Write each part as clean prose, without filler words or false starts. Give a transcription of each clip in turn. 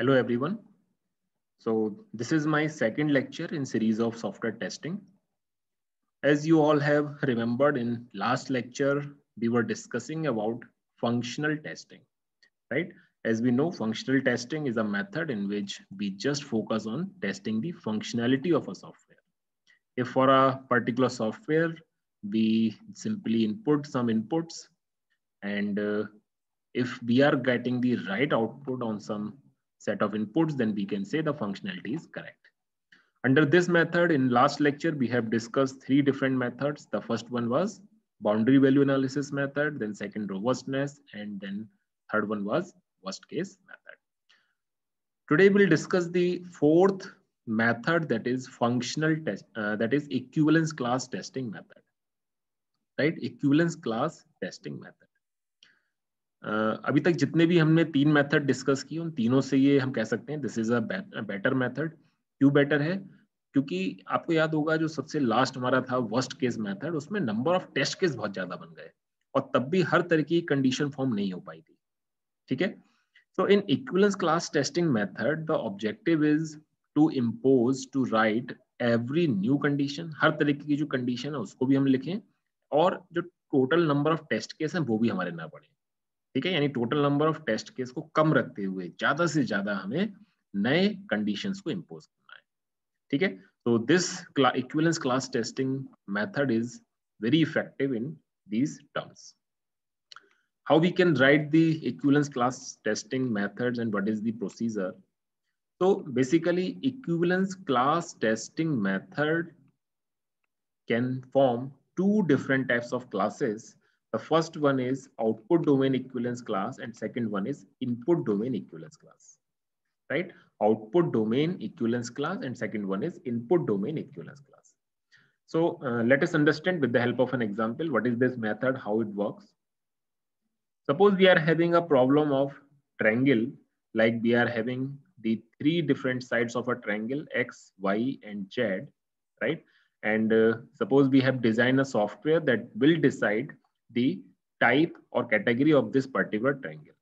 Hello everyone. So this is my second lecture in series of software testing. As you all have remembered, in last lecture, we were discussing about functional testing, right? As we know, functional testing is a method in which we just focus on testing the functionality of a software. If for a particular software, we simply input some inputs, and if we are getting the right output on some set of inputs, then we can say the functionality is correct. Under this method, in last lecture, we have discussed three different methods. The first one was boundary value analysis method, then second robustness, and then third one was worst case method. Today we'll discuss the fourth method, that is functional test, that is equivalence class testing method, right? Equivalence class testing method. अभी तक जितने भी हमने तीन method discuss किए उन तीनों से ये हम कह सकते हैं this is a better method. क्यों बेटर है? क्योंकि आपको याद होगा जो सबसे लास्ट हमारा था वर्स्ट केस मेथड, उसमें नंबर ऑफ टेस्ट केस बहुत ज्यादा बन गए और तब भी हर तरह की कंडीशन फॉर्म नहीं हो पाई थी. ठीक है. So in equivalence class testing method the objective is to impose to write every new condition. हर तरीके की जो कंडीशन है उसको भी हम लिखें और जो total number of test case है वो भी हमारे ना बढ़े. ठीक है. यानी total number of test case को कम रखते हुए ज्यादा से ज्यादा हमें नए कंडीशंस को इंपोज करना है. ठीक है. तो this equivalence class testing method is very effective in these terms. How we can write the equivalence class testing methods and what is the procedure? So basically equivalence class testing method can form two different types of classes. The first one is output domain equivalence class and second one is input domain equivalence class, right? Output domain equivalence class and second one is input domain equivalence class. So let us understand with the help of an example what is this method, how it works. Suppose we are having a problem of triangle, like we are having the three different sides of a triangle, X, Y, and Z, right? And suppose we have designed a software that will decide the type or category of this particular triangle.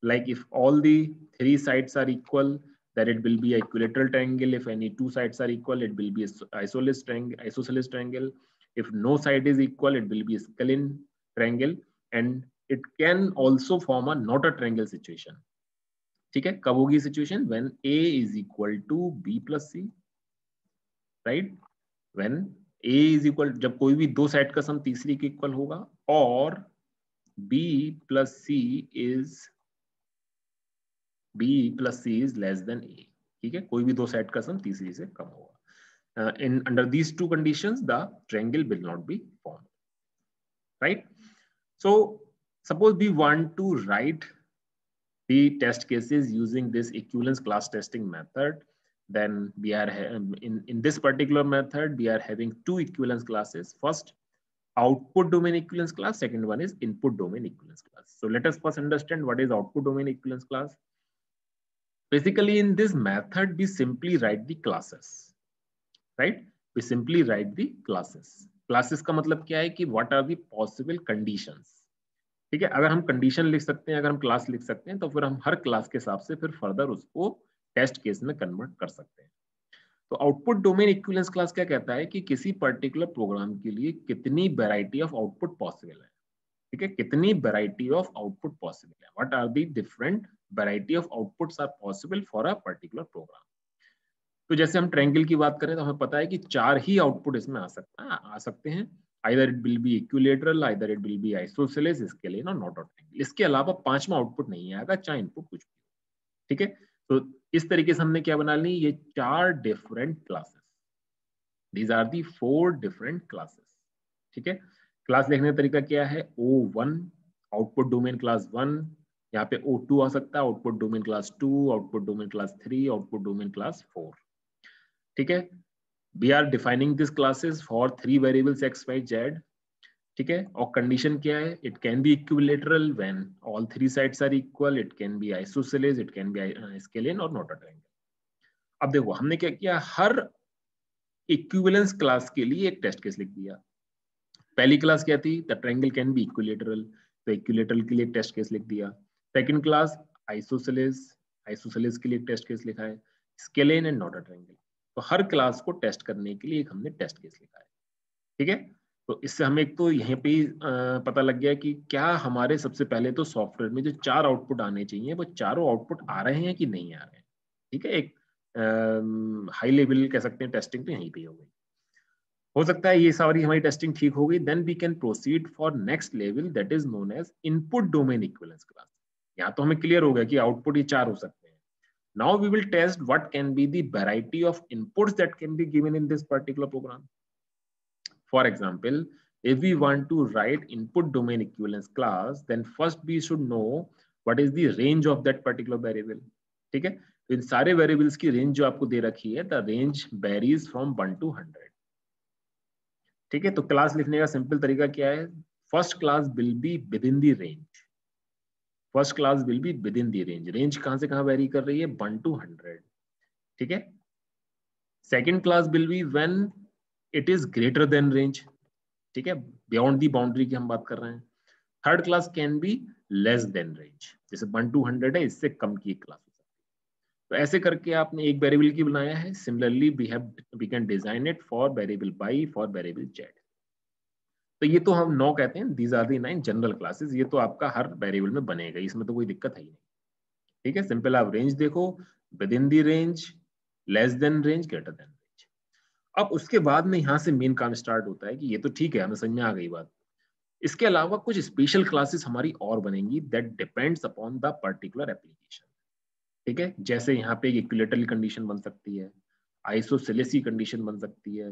Like if all the three sides are equal, then it will be an equilateral triangle. If any two sides are equal, it will be an isosceles triangle. If no side is equal, it will be a scalene triangle. And it can also form a not a triangle situation. ठीक है. कब होगी situation? When A is equal to B plus C, right? When A is equal, जब कोई भी दो side का सम तीसरी के इक्वल होगा और B plus C is less than A. ठीक है. कोई भी दो साइड का सम तीसरी से कम होगा. In under these two conditions, the triangle will not be formed, right? So suppose we want to write the test cases using this equivalence class testing method. Then we are in this particular method we are having two equivalence classes. First, output domain equivalence class. Second one is input domain equivalence class. So let us first understand what is output domain equivalence class. Basically, in this method we simply write the classes, right? We simply write the classes. Classes का मतलब क्या है कि what are the possible conditions. ठीक है. अगर हम condition लिख सकते हैं, अगर हम क्लास लिख सकते हैं, तो फिर हम हर क्लास के हिसाब से फिर फर्दर उसको टेस्ट केस में कन्वर्ट कर सकते हैं. तो आउटपुट डोमेन इक्विवेलेंस क्लास क्या कहता है कि किसी पर्टिकुलर प्रोग्राम के लिए कितनी वैरायटी ऑफ आउटपुट पॉसिबल है. ठीक है. कितनी वैरायटी ऑफ आउटपुट पॉसिबल है. What are the different variety of outputs are possible for a particular program. तो जैसे हम ट्रायंगल की बात करें तो हमें पता है कि चार ही आउटपुट इसमें आ सकते हैं. Either it will be equilateral, either it will be isosceles, scalene और not a triangle. इसके अलावा पांचवा आउटपुट नहीं आएगा, चाहे इनपुट कुछ भी. ठीक है. तो इस तरीके से हमने क्या बना ली, ये चार different classes. These are the four different classes. ठीक है. क्लास लिखने का तरीका क्या है? O1 आउटपुट डोमेन क्लास 1, यहाँ पे O2 आ सकता है output domain class 2, output domain class 3, output domain class 4. ठीक है. We are defining these classes for three variables x, y, z. ठीक है. और कंडीशन क्या है? It can be equilateral when all three sides are equal. It can be isosceles. It can be scalene or not a triangle. अब देखो हमने क्या किया, हर इक्विवेलेंस क्लास के लिए एक टेस्ट केस लिख दिया. पहली क्लास क्या थी? The triangle can be equilateral, तो इक्विलेटरल के लिए टेस्ट केस लिख दिया. सेकंड क्लास आइसोसेलेस, आइसोसेलेस के लिए एक टेस्ट केस लिखा है, scalene and not a triangle. तो हर क्लास को टेस्ट करने के लिए एक हमने टेस्ट केस लिखा है, ठीक है। तो इससे हमें एक तो यहीं पे पता लग गया कि क्या हमारे सबसे पहले तो सॉफ्टवेयर में जो 4 आउटपुट आने चाहिए वो चारों आउटपुट आ रहे हैं कि नहीं आ रहे हैं, ठीक है। एक हाई लेवल कह सकते हैं टेस्टिंग तो यहीं पे हो गई। हो सकता है ये सारी हमारी टेस्टिंग ठीक हो गई, then we can proceed for next level that is known as input domain equivalence class. यहाँ तो हमें क्लियर हो गया कि आउटपुट ये 4 हो सकते हैं। Now we will test what can be the variety of inputs that can be given in this particular program. For example, if we want to write input domain equivalence class, then first we should know what is the range of that particular variable. ठीक है, तो इन सारे variables की range जो आपको दे रखी है, the range varies from 1 to 100. ठीक है, तो क्लास लिखने का सिंपल तरीका क्या है? First class will be with in the range, first class will be with in the range. Range कहां से कहां वेरी कर रही है? 1 to 100, ठीक है। Second class will be when it is greater than range, ठीक है, बियॉन्ड दी बाउंड्री की हम बात कर रहे हैं। Third class can be less than range, जैसे 1 to 100 है, इससे कम की क्लास हो सकती है। तो ऐसे करके आपने एक वेरिएबल की बनाया है। Similarly we can design it for variable y, for variable z। तो ये तो हम 9 कहते हैं, these are the 9 general classes. ये तो आपका हर वेरिएबल में बनेगा, इसमें तो कोई दिक्कत है ही नहीं, ठीक है। सिंपल आप रेंज देखो, with in the range, less than range, greater than range. अब उसके बाद में यहाँ से मेन काम स्टार्ट होता है कि ये तो ठीक है, हमें समझ में आ गई बात। इसके अलावा कुछ स्पेशल क्लासेस हमारी और बनेंगी that depends upon the particular application, ठीक है। जैसे यहाँ पे इक्विलेटरल कंडीशन बन सकती है, आइसोसेलेस की कंडीशन बन सकती है,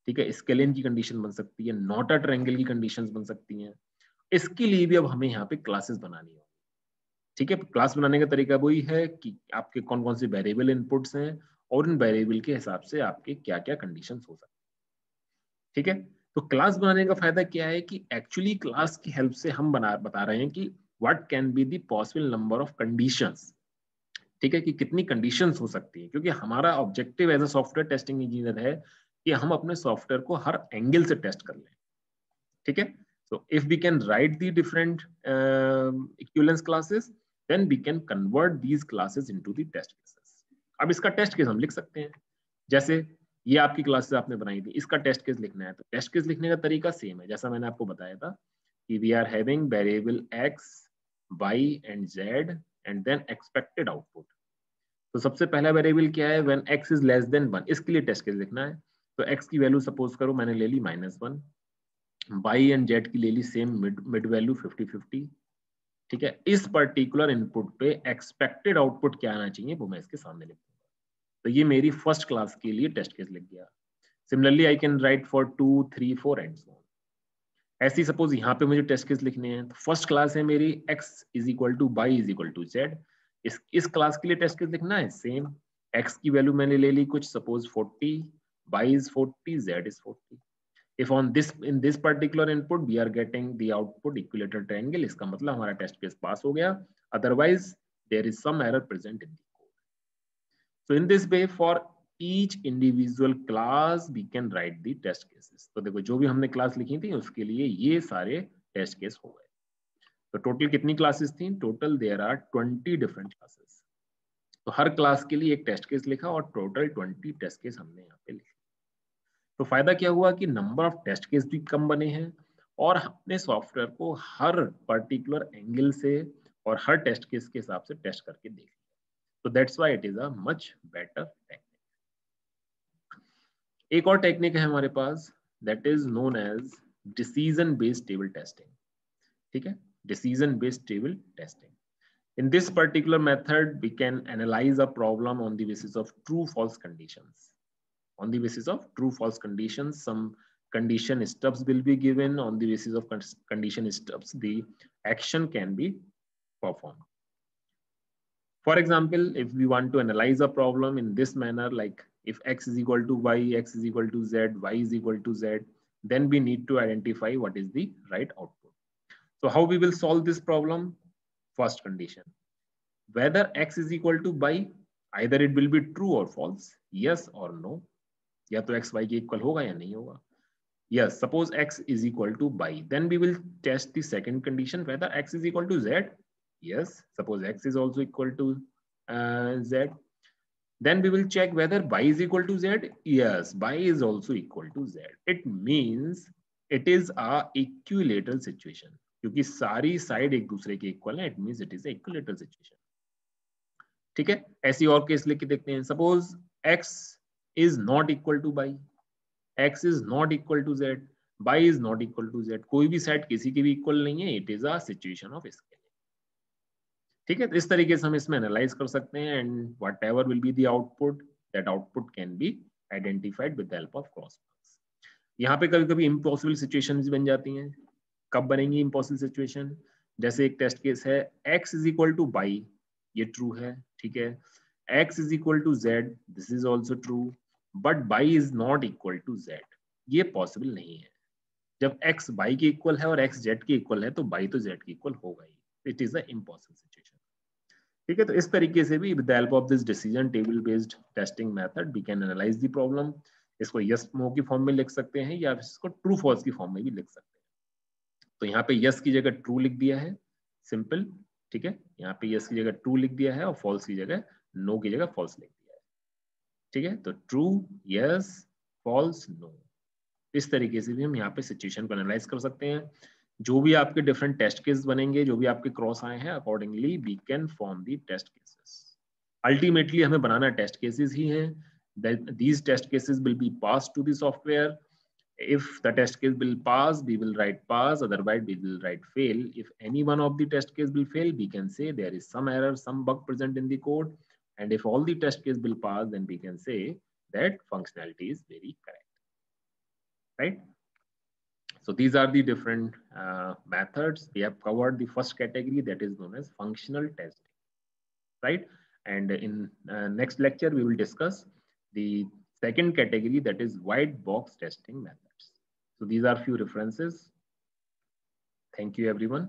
ठीक है, स्केलेन की कंडीशन बन सकती है, नॉट अ ट्रायंगल की कंडीशंस बन सकती हैं। इसके लिए भी अब हमें यहाँ पे क्लासेस बनानी होगी, ठीक है। क्लास बनाने का तरीका वही है कि आपके कौन कौन से वेरिएबल इनपुट्स हैं और इन वेरिएबल के हिसाब से आपके क्या क्या कंडीशंस हो सकते हैं, ठीक है। तो क्लास बनाने का फायदा क्या है कि एक्चुअली क्लास की हेल्प से हम बता रहे हैं कि what can be the possible number of conditions, ठीक है, कि कितनी कंडीशंस हो सकती है। क्योंकि हमारा objective as a software testing engineer है कि हम अपने सॉफ्टवेयर को हर एंगल से टेस्ट कर लें, ठीक है। So if we can write the different equivalence classes, then we can convert these classes into the test cases. अब इसका टेस्ट केस हम लिख सकते हैं। जैसे ये आपकी क्लासेस आपने बनाई थी, इसका टेस्ट केस लिखना है, तो टेस्ट केस लिखने का तरीका सेम है जैसा मैंने आपको बताया था कि we are having variable x, y and z and then expected output. तो सबसे पहला वेरिएबल क्या है? When x is less than 1, इसके लिए टेस्ट केस लिखना है। तो x की वैल्यू सपोज करो मैंने ले ली -1, y एंड z की ले ली सेम मिड वैल्यू 50-50, ठीक है। इस पर्टिकुलर इनपुट पे एक्सपेक्टेड आउटपुट क्या आना चाहिए वो मैं इसके सामने लिख दूंगा। तो ये मेरी फर्स्ट क्लास के लिए टेस्ट केस लिख गया। Similarly I can write for 2, 3, 4 and so on. ऐसी सपोज यहाँ पे मुझे टेस्ट केस लिखने हैं, तो फर्स्ट क्लास है मेरी x is equal to y is equal to z। इस क्लास के लिए टेस्ट केस लिखना है सेम, x की वैल्यू मैंने ले ली कुछ suppose 40, y is 40, z is 40। If on this in this particular input we are getting the output equilateral triangle, इसका मतलब हमारा टेस्ट केस पास हो गया। Otherwise there is some error present in the code. So in this way for each individual class we can write the test cases. तो देखो जो भी हमने क्लास लिखी थी उसके लिए ये सारे टेस्ट केस हो गए। तो टोटल कितनी क्लासेस थी? Total there are 20 different classes. तो हर क्लास के लिए एक टेस्ट केस लिखा और टोटल 20 टेस्ट केस हमने यहाँ पे लिखे। तो फायदा क्या हुआ कि नंबर ऑफ टेस्ट केस भी कम बने हैं और हमने सॉफ्टवेयर को हर पर्टिकुलर एंगल से और हर टेस्ट केस के हिसाब से टेस्ट करके देख लिया। तो that's why it is a much better technique. एक और टेक्निक है हमारे पास that is known as decision based table testing, ठीक है, decision based table testing. In this particular method, we can analyze a problem on the basis of true-false conditions. On the basis of true-false conditions, some condition stubs will be given. On the basis of condition stubs, the action can be performed. For example, if we want to analyze a problem in this manner, like if x is equal to y, x is equal to z, y is equal to z, then we need to identify what is the right output. So how we will solve this problem? First condition, whether x is equal to y, either it will be true or false, yes or no, या तो x y के equal होगा या नहीं होगा। Yes, suppose x is equal to y, then we will test the second condition whether x is equal to z. Yes, suppose x is also equal to Z. Then we will check whether y is equal to Z. Yes, y is also equal to Z. It means it is a equilateral situation. क्योंकि सारी side एक दूसरे के equal है, it means it is a equilateral situation. ठीक है, ऐसी और केस लेके देखते हैं. Suppose x is not equal to y, x is not equal to z, y is not equal to z. कोई भी साइड किसी की भी इक्वल नहीं है, it is a situation of scaling. ठीक है, तो इस तरीके से हम इसमें एनालाइज कर सकते हैं and whatever will be the output, that output can be identified with the help of cross products. यहाँ पे कभी कभी इम्पॉसिबल सिचुएशंस बन जाती हैं. कब बनेंगी इम्पॉसिबल सिचुएशन? जैसे एक टेस्ट केस है x is equal to y, ये ट्रू है. ठीक है, x is equal to z, this is also true, but y is not equal to z. ये पॉसिबल नहीं है. जब x y के इक्वल है और x z के इक्वल है तो y तो z के इक्वल होगा ही. It is a impossible situation. ठीक है, तो इस तरीके से भी with the help of this decision table based testing method we can analyse the problem. इसको यस नो की फॉर्म में लिख सकते हैं या इसको ट्रू फॉल्स की फॉर्म में भी लिख सकते हैं. तो यहाँ पे यस की जगह ट्रू लिख दिया है, सिंपल. ठीक है, यहाँ पे यस की जगह ट्रू लिख दिया है और फॉल्स की जगह नो की जगह फॉल्स लिख दिया है. ठीक है, तो ट्रू यस, फॉल्स नो. इस तरीके से भी हम यहाँ पे सिचुएशन को एनालाइज कर सकते हैं. जो भी आपके डिफरेंट टेस्ट केस बनेंगे, जो भी आपके क्रॉस आए हैं, accordingly we can form the test cases. Ultimately हमें बनाना टेस्ट केसेस ही है. These test cases will be passed to the software. If the test case will pass, we will write pass, otherwise we will write fail. If any one of the test case will fail, we can say there is some error, some bug present in the code. And if all the test case will pass, then we can say that functionality is very correct. Right? So these are the different methods. We have covered the first category, that is known as functional testing. Right? And in next lecture, we will discuss the second category, that is white box testing methods. So these are few references. Thank you, everyone.